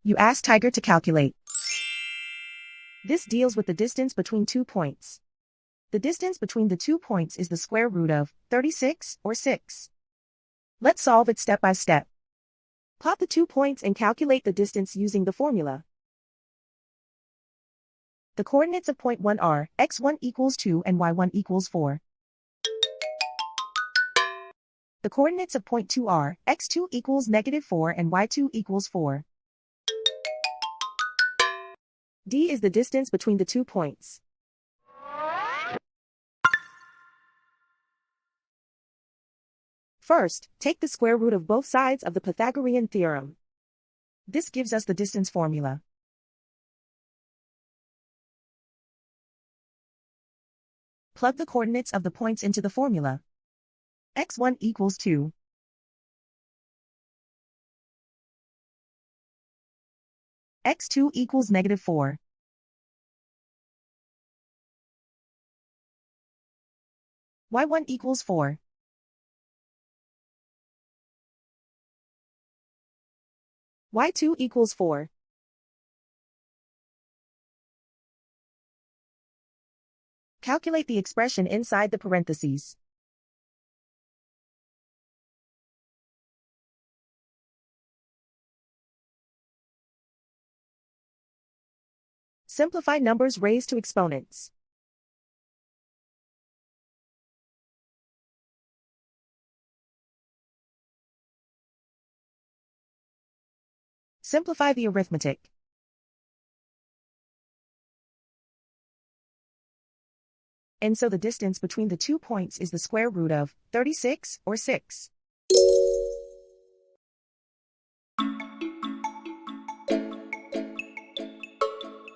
You ask Tiger to calculate. This deals with the distance between 2 points. The distance between the 2 points is the square root of 36 or 6. Let's solve it step by step. Plot the 2 points and calculate the distance using the formula. The coordinates of point 1 are x1 equals 2 and y1 equals 4. The coordinates of point 2 are x2 equals -4 and y2 equals 4. D is the distance between the 2 points. First, take the square root of both sides of the Pythagorean theorem. This gives us the distance formula. Plug the coordinates of the points into the formula. x1 equals 2. x2 equals -4. y1 equals 4. y2 equals 4. Calculate the expression inside the parentheses. Simplify numbers raised to exponents. Simplify the arithmetic. And so the distance between the 2 points is the square root of 36 or 6.